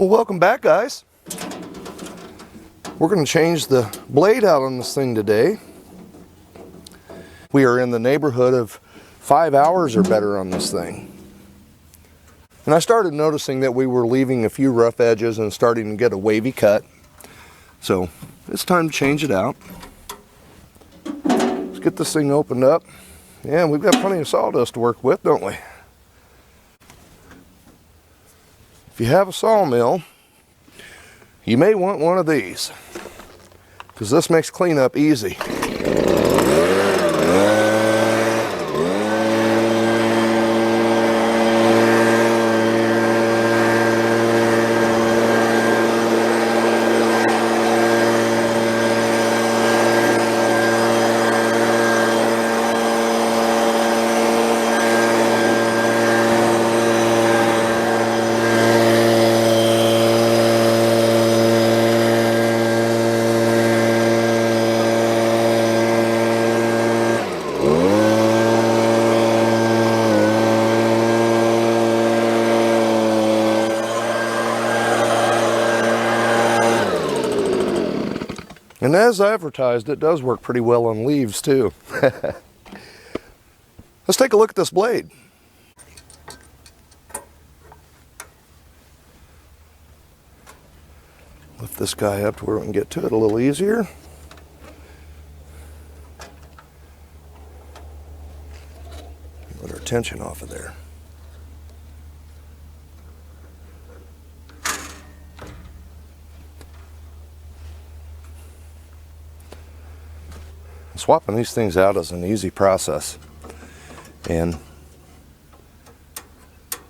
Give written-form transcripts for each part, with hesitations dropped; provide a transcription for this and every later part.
Well, welcome back, guys. We're going to change the blade out on this thing today. We are in the neighborhood of 5 hours or better on this thing. And I started noticing that we were leaving a few rough edges and starting to get a wavy cut. So it's time to change it out. Let's get this thing opened up. Yeah, we've got plenty of sawdust to work with, don't we? If you have a sawmill, you may want one of these, because this makes cleanup easy. And as advertised, it does work pretty well on leaves too. Let's take a look at this blade. Lift this guy up to where we can get to it a little easier. Let our tension off of there. Swapping these things out is an easy process, and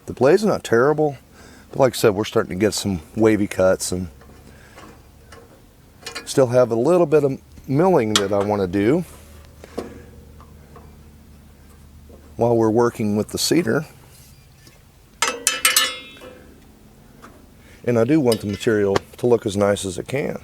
the blade's not terrible, but like I said, we're starting to get some wavy cuts and still have a little bit of milling that I want to do while we're working with the cedar. And I do want the material to look as nice as it can.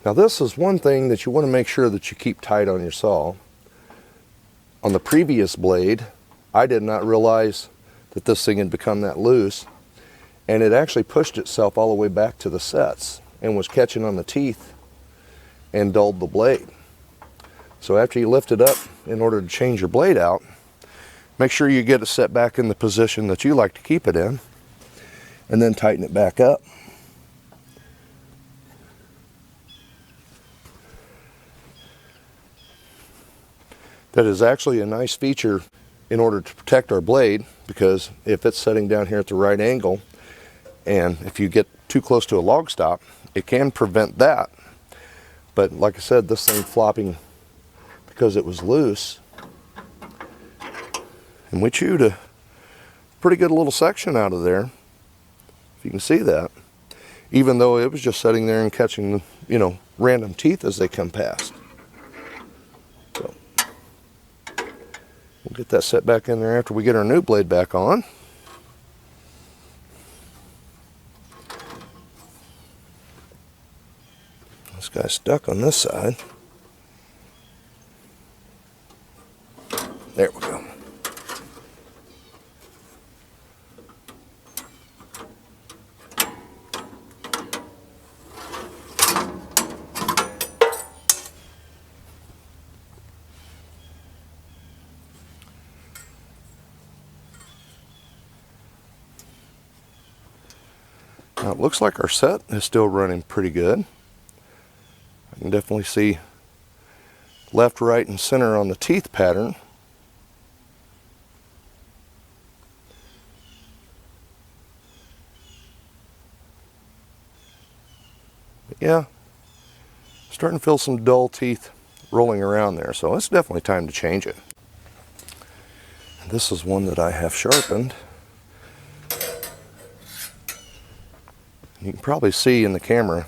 Now this is one thing that you want to make sure that you keep tight on your saw. On the previous blade, I did not realize that this thing had become that loose, and it actually pushed itself all the way back to the sets and was catching on the teeth and dulled the blade. So after you lift it up in order to change your blade out, make sure you get it set back in the position that you like to keep it in, and then tighten it back up. That is actually a nice feature in order to protect our blade, because if it's setting down here at the right angle, and if you get too close to a log stop, it can prevent that. But like I said, this thing flopping because it was loose, and we chewed a pretty good little section out of there, if you can see that, even though it was just sitting there and catching, you know, random teeth as they come past. We'll get that set back in there after we get our new blade back on. This guy's stuck on this side. There we go. Now it looks like our set is still running pretty good. I can definitely see left, right, and center on the teeth pattern. But yeah, starting to feel some dull teeth rolling around there, so it's definitely time to change it. This is one that I have sharpened. You can probably see in the camera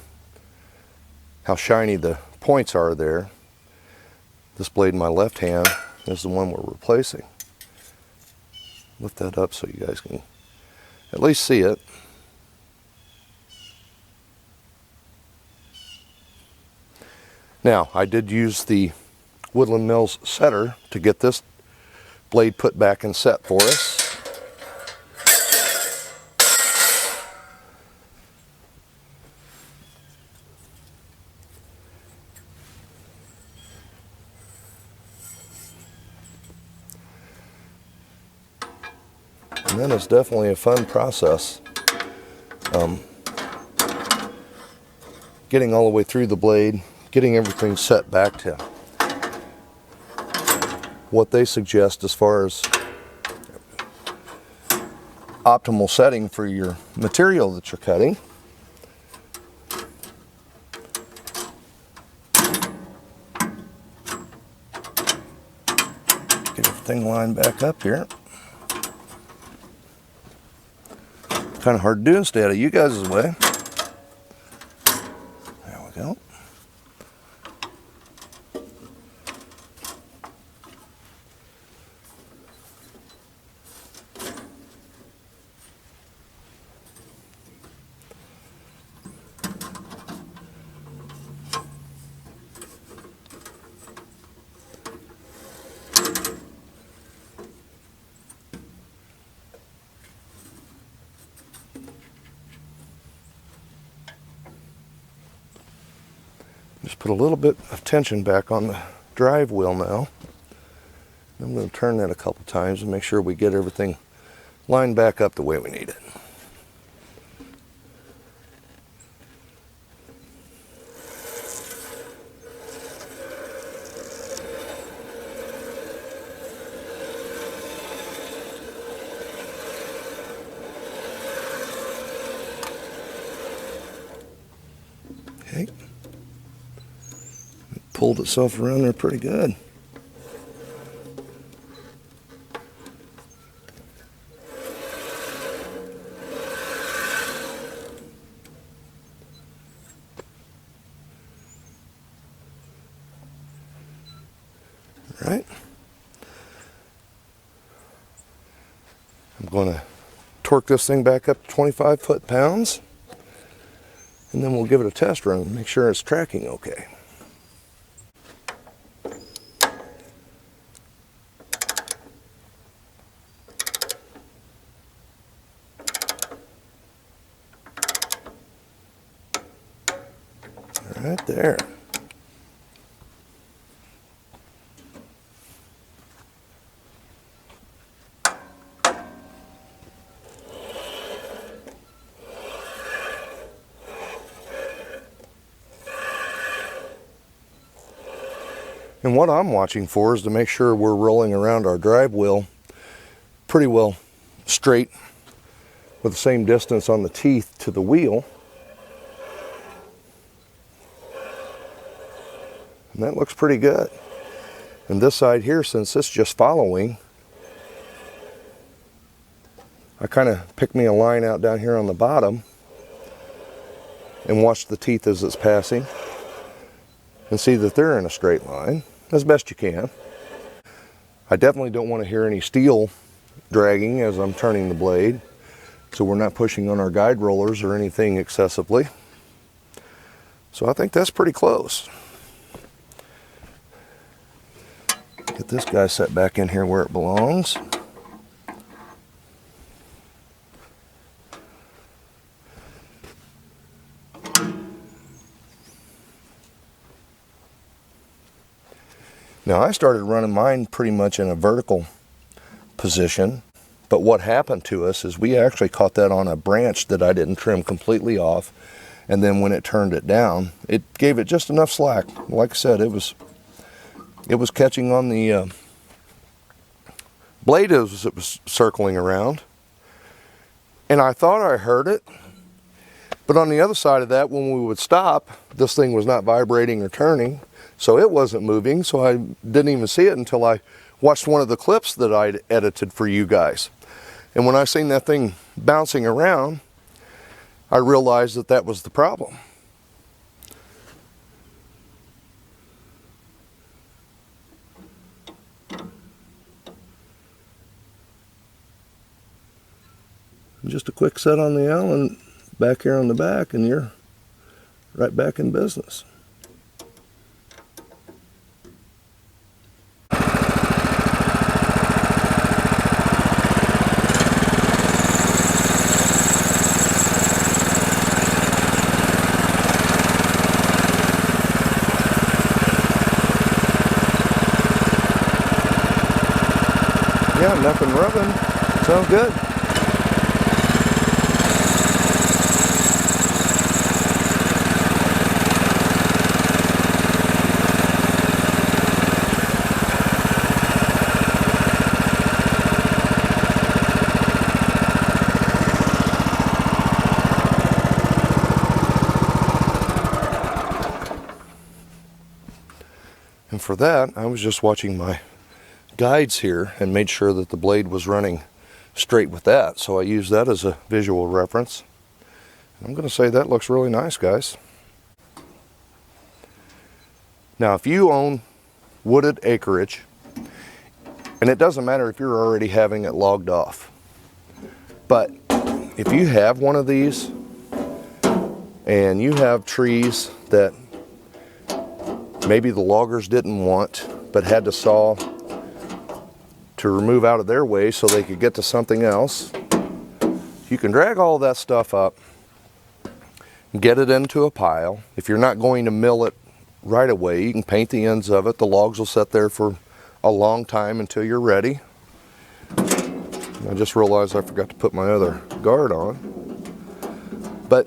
how shiny the points are there. This blade in my left hand is the one we're replacing. Lift that up so you guys can at least see it. Now, I did use the Woodland Mills setter to get this blade put back and set for us. And then it's definitely a fun process. Getting all the way through the blade, getting everything set back to what they suggest as far as optimal setting for your material that you're cutting. Get everything lined back up here. Kind of hard to do and stay out of you guys' way. There we go. Just put a little bit of tension back on the drive wheel now. I'm going to turn that a couple times and make sure we get everything lined back up the way we need it. Okay. Pulled itself around there pretty good. All right. I'm going to torque this thing back up to 25 foot-pounds, and then we'll give it a test run and make sure it's tracking okay. Right there. And what I'm watching for is to make sure we're rolling around our drive wheel pretty well straight with the same distance on the teeth to the wheel. And that looks pretty good. And this side here, since it's just following, I kind of pick me a line out down here on the bottom and watch the teeth as it's passing and see that they're in a straight line as best you can. I definitely don't want to hear any steel dragging as I'm turning the blade, so we're not pushing on our guide rollers or anything excessively. So I think that's pretty close. Get this guy set back in here where it belongs. Now I started running mine pretty much in a vertical position, but what happened to us is we actually caught that on a branch that I didn't trim completely off, and then when it turned it down, it gave it just enough slack. Like I said, it was catching on the blade as it was circling around, and I thought I heard it, but on the other side of that, when we would stop, this thing was not vibrating or turning, so it wasn't moving, so I didn't even see it until I watched one of the clips that I'd edited for you guys. And when I seen that thing bouncing around, I realized that that was the problem. Just just a quick set on the Allen back here on the back, and you're right back in business. Yeah, nothing rubbing. Sounds good. And for that, I was just watching my guides here and made sure that the blade was running straight with that. So I used that as a visual reference. I'm going to say that looks really nice, guys. Now, if you own wooded acreage, and it doesn't matter if you're already having it logged off, but if you have one of these and you have trees that maybe the loggers didn't want but had to saw to remove out of their way so they could get to something else, you can drag all that stuff up, get it into a pile. If you're not going to mill it right away, you can paint the ends of it. The logs will sit there for a long time until you're ready. I just realized I forgot to put my other guard on. But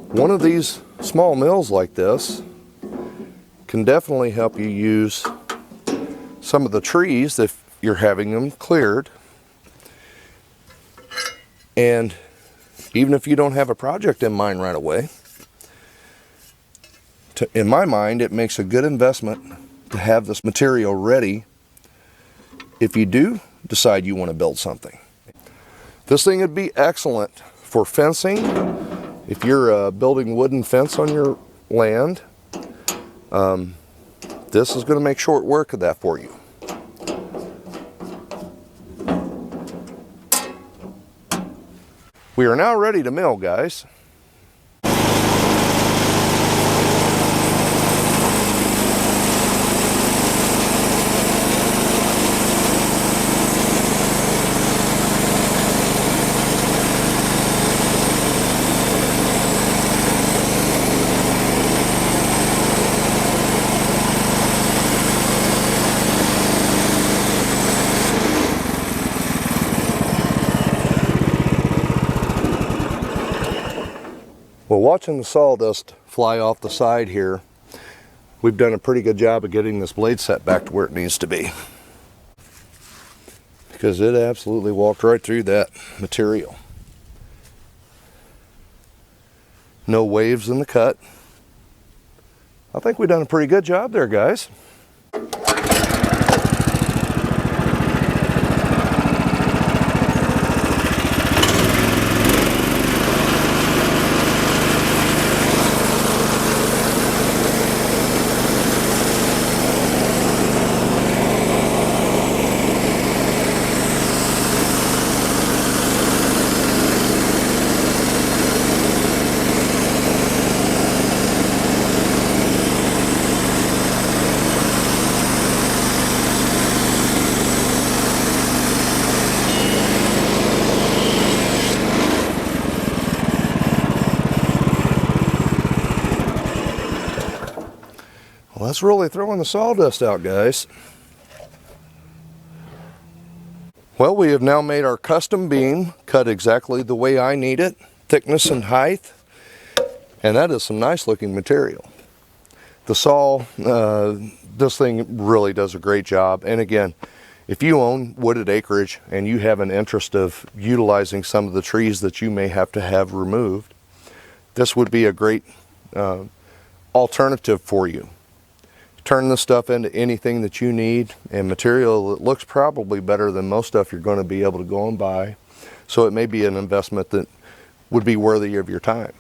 one of these small mills like this can definitely help you use some of the trees if you're having them cleared. And even if you don't have a project in mind right away, in my mind, it makes a good investment to have this material ready if you do decide you want to build something. This thing would be excellent for fencing. If you're building wooden fence on your land, this is going to make short work of that for you. We are now ready to mill, guys. Well, watching the sawdust fly off the side here, we've done a pretty good job of getting this blade set back to where it needs to be. Because it absolutely walked right through that material. No waves in the cut. I think we've done a pretty good job there, guys. Well, that's really throwing the sawdust out, guys. Well, we have now made our custom beam, cut exactly the way I need it, thickness and height, and that is some nice looking material. The saw, this thing really does a great job. And again, if you own wooded acreage and you have an interest of utilizing some of the trees that you may have to have removed, this would be a great alternative for you. Turn this stuff into anything that you need, and material that looks probably better than most stuff you're going to be able to go and buy. So it may be an investment that would be worthy of your time.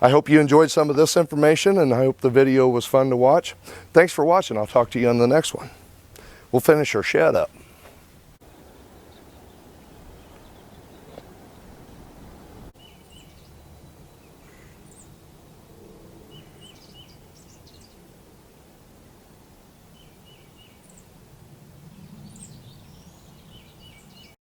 I hope you enjoyed some of this information, and I hope the video was fun to watch. Thanks for watching. I'll talk to you on the next one. We'll finish our shed up.